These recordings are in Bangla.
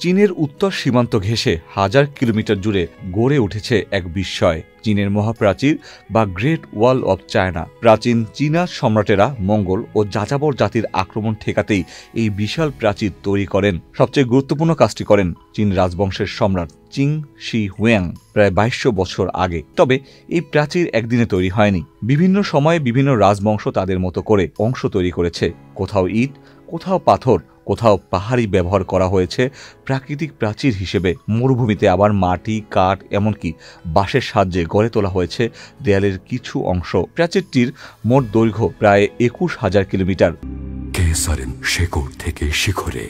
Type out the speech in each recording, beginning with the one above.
চীনের উত্তর সীমান্ত ঘেঁষে হাজার কিলোমিটার জুড়ে গড়ে উঠেছে এক বিস্ময়, চীনের মহাপ্রাচীর বা গ্রেট ওয়াল অব চায়না। প্রাচীন চীনা সম্রাটেরা মঙ্গল ও যাযাবর জাতির আক্রমণ ঠেকাতেই এই বিশাল প্রাচীর তৈরি করেন। সবচেয়ে গুরুত্বপূর্ণ কাজটি করেন চীন রাজবংশের সম্রাট চিং শি হুয়াং প্রায় 2200 বছর আগে। তবে এই প্রাচীর একদিনে তৈরি হয়নি। বিভিন্ন সময়ে বিভিন্ন রাজবংশ তাদের মতো করে অংশ তৈরি করেছে। কোথাও ইট, কোথাও পাথর, কোথাও পাহাড়ি ব্যবহার করা হয়েছে প্রাকৃতিক প্রাচীর হিসেবে। মরুভূমিতে আবার মাটি, কাঠ, এমনকি বাঁশের সাহায্যে গড়ে তোলা হয়েছে দেয়ালের কিছু অংশ। প্রাচীরটির মোট দৈর্ঘ্য প্রায় 21,000 কিলোমিটার। শেকড় থেকে শিখরে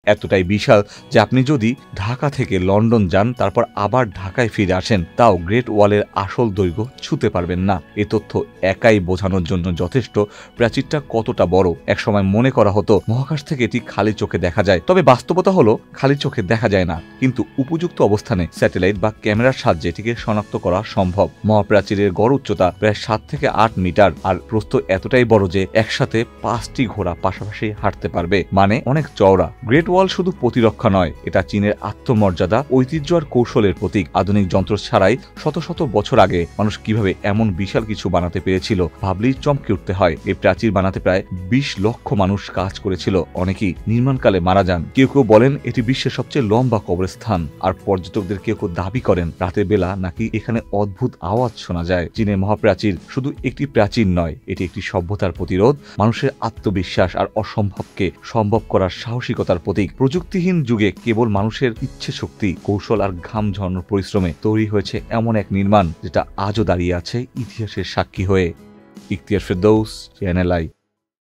এতটাই বিশাল যে আপনি যদি ঢাকা থেকে লন্ডন যান, তারপর আবার ঢাকায় ফিরে আসেন, তাও গ্রেট ওয়ালের আসল দৈর্ঘ্য ছুঁতে পারবেন না। এ তথ্য একাই বোঝানোর জন্য যথেষ্ট প্রাচীরটা কতটা বড়। একসময় মনে করা হতো মহাকাশ থেকে এটি খালি চোখে দেখা যায়। তবে বাস্তবতা হলো খালি চোখে দেখা যায় না, কিন্তু উপযুক্ত অবস্থানে স্যাটেলাইট বা ক্যামেরার সাহায্যে এটিকে শনাক্ত করা সম্ভব। মহাপ্রাচীরের গড় উচ্চতা প্রায় 7 থেকে 8 মিটার, আর প্রস্থ এতটাই বড় যে একসাথে 5টি ঘোড়া পাশাপাশি হাঁটতে পারবে, মানে অনেক চওড়া। গ্রেট ওয়াল শুধু প্রতিরক্ষা নয়, এটা চীনের আত্মমর্যাদা, ঐতিহ্য আর কৌশলের প্রতীক। আধুনিক যন্ত্র ছাড়াই শত শত বছর আগে মানুষ কিভাবে এমন বিশাল কিছু বানাতে পেরেছিল ভাবলেই চমকে উঠতে হয়। এই প্রাচীর বানাতে প্রায় 20 লক্ষ মানুষ কাজ করেছিল। অনেকেই নির্মাণকালে মারা যান। কেউ কেউ বলেন এটি বিশ্বের সবচেয়ে লম্বা কবরস্থান, আর পর্যটকদের কেউ কেউ দাবি করেন রাতের বেলা নাকি এখানে অদ্ভুত আওয়াজ শোনা যায়। চীনের মহাপ্রাচীর শুধু একটি প্রাচীর নয়, এটি একটি সভ্যতার প্রতিরোধ, মানুষের আত্মবিশ্বাস আর অসম্ভবকে সম্ভব করার সাহসিকতার প্রতীক। প্রযুক্তিহীন যুগে কেবল মানুষের ইচ্ছে শক্তি, কৌশল আর ঘাম ঝরানোর পরিশ্রমে তৈরি হয়েছে এমন এক নির্মাণ যেটা আজও দাঁড়িয়ে আছে ইতিহাসের সাক্ষী হয়ে। Ikhtiyar Ferdous, channel I.